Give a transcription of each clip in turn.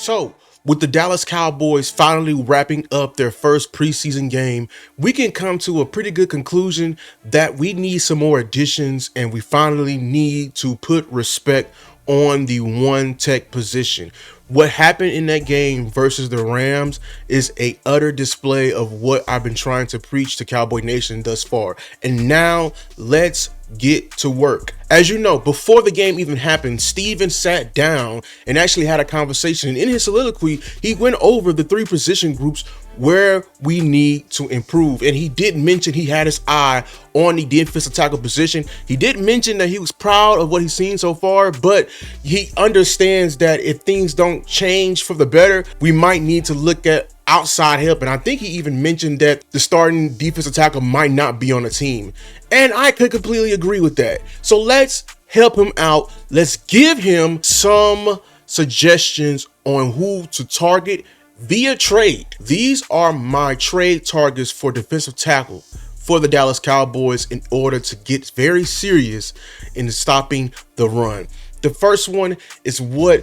So, with the Dallas Cowboys finally wrapping up their first preseason game, we can come to a pretty good conclusion that we need some more additions and we finally need to put respect on the one tech position. What happened in that game versus the Rams is a utter display of what I've been trying to preach to Cowboy Nation thus far. And now let's get to work. As you know, before the game even happened, Steven sat down and actually had a conversation. And in his soliloquy, he went over the three position groups where we need to improve. And he did mention he had his eye on the defensive tackle position. He did mention that he was proud of what he's seen so far, but he understands that if things don't change for the better, we might need to look at outside help. And I think he even mentioned that the starting defensive tackle might not be on the team. And I could completely agree with that. So let's help him out. Let's give him some suggestions on who to target via trade. These are my trade targets for defensive tackle for the Dallas Cowboys in order to get very serious in stopping the run. The first one is what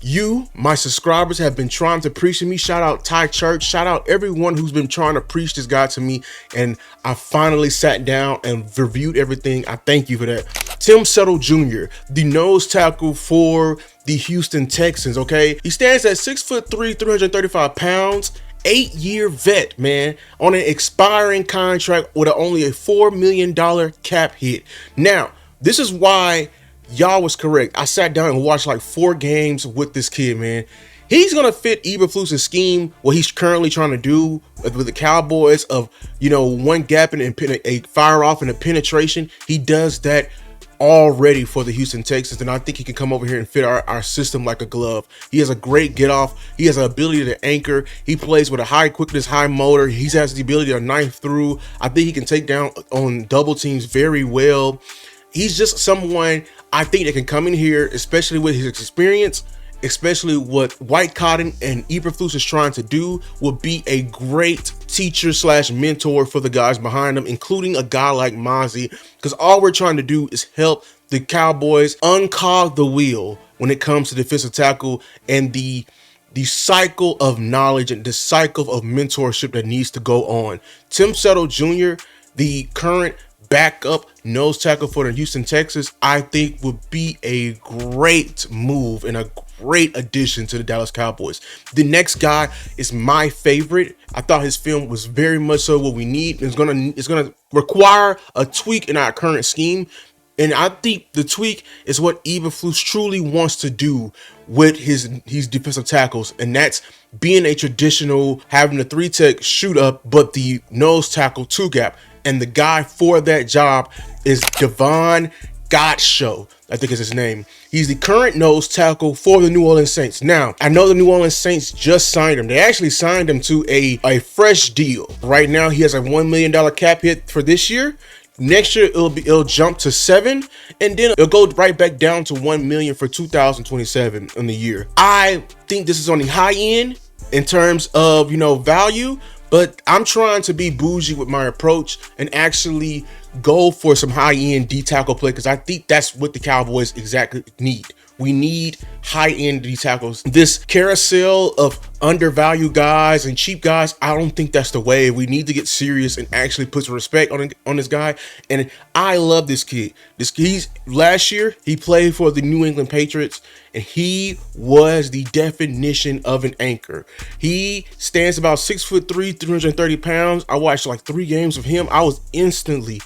you, my subscribers, have been trying to preach to me. Shout out Ty Church. Shout out everyone who's been trying to preach this guy to me. And I finally sat down and reviewed everything. I thank you for that. Tim Settle Jr., the nose tackle for the Houston Texans, okay? He stands at 6'3", 335 pounds, 8-year vet, man, on an expiring contract with only a $4 million cap hit. Now, this is why y'all was correct. I sat down and watched like 4 games with this kid, man. He's going to fit Eberflus's scheme, what he's currently trying to do with the Cowboys of, one gap and a fire off and a penetration. He does that already for the Houston Texans, and I think he can come over here and fit our system like a glove. He has a great get off. He has an ability to anchor. He plays with a high quickness, high motor. He has the ability to knife through. I think he can take down on double teams very well. He's just someone I think that can come in here, especially with his experience, especially what White Cotton and Eberflus is trying to do, will be a great teacher / mentor for the guys behind him, including a guy like Mozzie, because all we're trying to do is help the Cowboys uncog the wheel when it comes to defensive tackle and the cycle of knowledge and the cycle of mentorship that needs to go on. Tim Settle Jr., the current backup nose tackle for the Houston Texans, I think would be a great move and a great addition to the Dallas Cowboys. The next guy is my favorite. I thought his film was very much so what we need. It's gonna require a tweak in our current scheme, and I think the tweak is what Eberflus truly wants to do with his defensive tackles, and that's being a traditional, having a 3-tech shoot up, but the nose tackle 2-gap. And the guy for that job is Davon Godchaux, I think is his name. He's the current nose tackle for the New Orleans Saints. Now, I know the New Orleans Saints just signed him. They actually signed him to a fresh deal. Right now, he has a $1 million cap hit for this year. Next year, it'll jump to 7, and then it'll go right back down to $1 million for 2027 in the year. I think this is on the high end in terms of value, but I'm trying to be bougie with my approach and actually go for some high-end D-tackle play, because I think that's what the Cowboys exactly need. We need high-end D-tackles. This carousel of undervalued guys and cheap guys, I don't think that's the way. We need to get serious and actually put some respect on this guy. And I love this kid. Last year, he played for the New England Patriots, and he was the definition of an anchor. He stands about 6'3", 330 pounds. I watched like 3 games of him. I was instantly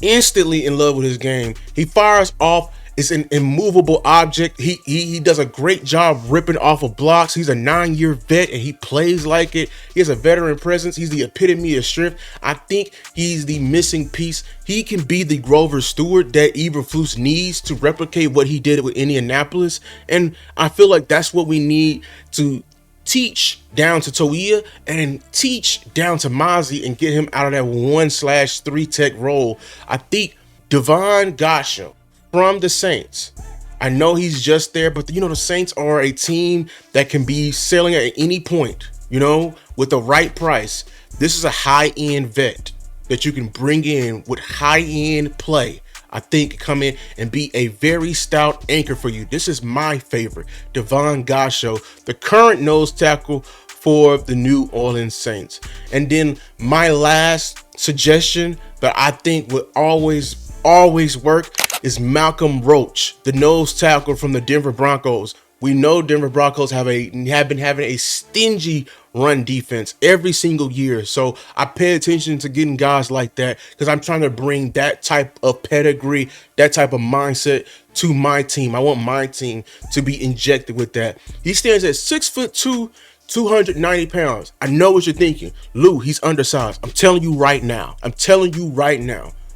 in love with his game. He fires off. It's an immovable object. He does a great job ripping off of blocks. He's a 9-year vet and he plays like it. He has a veteran presence. He's the epitome of strength. I think he's the missing piece. He can be the Grover Stewart that Eberflus needs to replicate what he did with Indianapolis. And I feel like that's what we need to teach down to Toia and teach down to Mozzie and get him out of that 1/3 tech role. I think Davon Godchaux from the Saints, I know he's just there, but the Saints are a team that can be selling at any point, with the right price. This is a high-end vet that you can bring in with high-end play. I think come in and be a very stout anchor for you. This is my favorite, Davon Godchaux, the current nose tackle for the New Orleans Saints. And then my last suggestion that I think would always work is Malcolm Roach, the nose tackle from the Denver Broncos. We know Denver Broncos have been having a stingy run defense every single year. So I pay attention to getting guys like that because I'm trying to bring that type of pedigree, that type of mindset to my team. I want my team to be injected with that. He stands at 6'2", 290 pounds. I know what you're thinking. Lou, he's undersized. I'm telling you right now.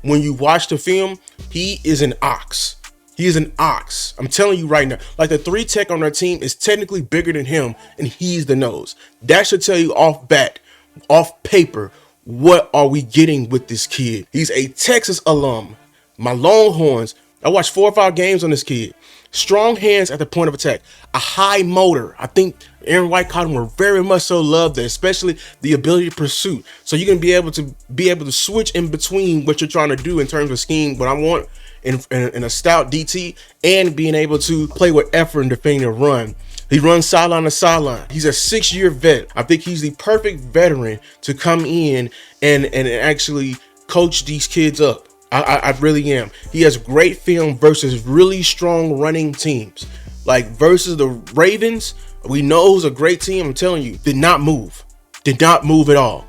When you watch the film, he is an ox. He is an ox. I'm telling you right now. Like, the 3 tech on our team is technically bigger than him, and he's the nose. That should tell you off paper, what are we getting with this kid? He's a Texas alum. My Longhorns, I watched 4 or 5 games on this kid. Strong hands at the point of attack. A high motor. I think Aaron White Cotton will very much so love that, especially the ability to pursue. So you're gonna be able to switch in between what you're trying to do in terms of scheme. But I want in a stout DT and being able to play with effort and defending the run. He runs sideline to sideline. He's a 6-year vet. I think he's the perfect veteran to come in and actually coach these kids up. I really am. He has great film versus really strong running teams. Like versus the Ravens, we know who's a great team. I'm telling you, did not move at all.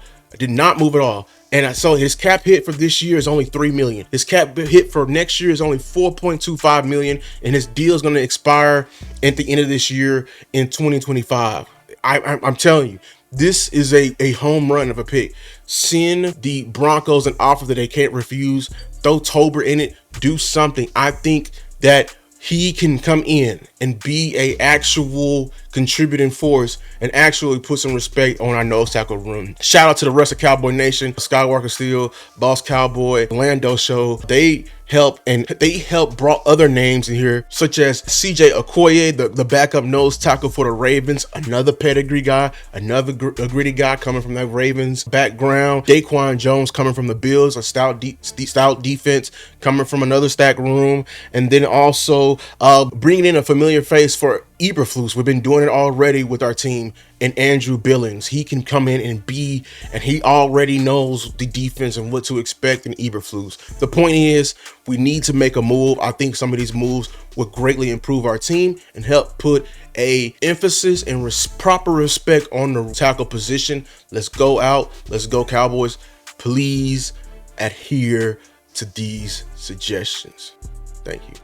And so his cap hit for this year is only $3 million. His cap hit for next year is only $4.25 million, and his deal is going to expire at the end of this year in 2025. I'm telling you, this is a home run of a pick. Send the Broncos an offer that they can't refuse. Throw Tober in it. Do something. I think that he can come in and be a actual contributing force and actually put some respect on our nose tackle room. Shout out to the rest of Cowboy Nation, Skywalker Steel, Boss Cowboy, Lando Show. They help brought other names in here, such as CJ Okoye, the backup nose tackle for the Ravens, another pedigree guy, another gritty guy coming from that Ravens background. Daquan Jones coming from the Bills, a stout defense coming from another stack room, and then also bringing in a familiar face for Eberflus. We've been doing it already with our team, and Andrew Billings. He can come in and he already knows the defense and what to expect in Eberflus. The point is, we need to make a move. I think some of these moves would greatly improve our team and help put a emphasis and proper respect on the tackle position. Let's go out. Let's go Cowboys. Please adhere to these suggestions. Thank you.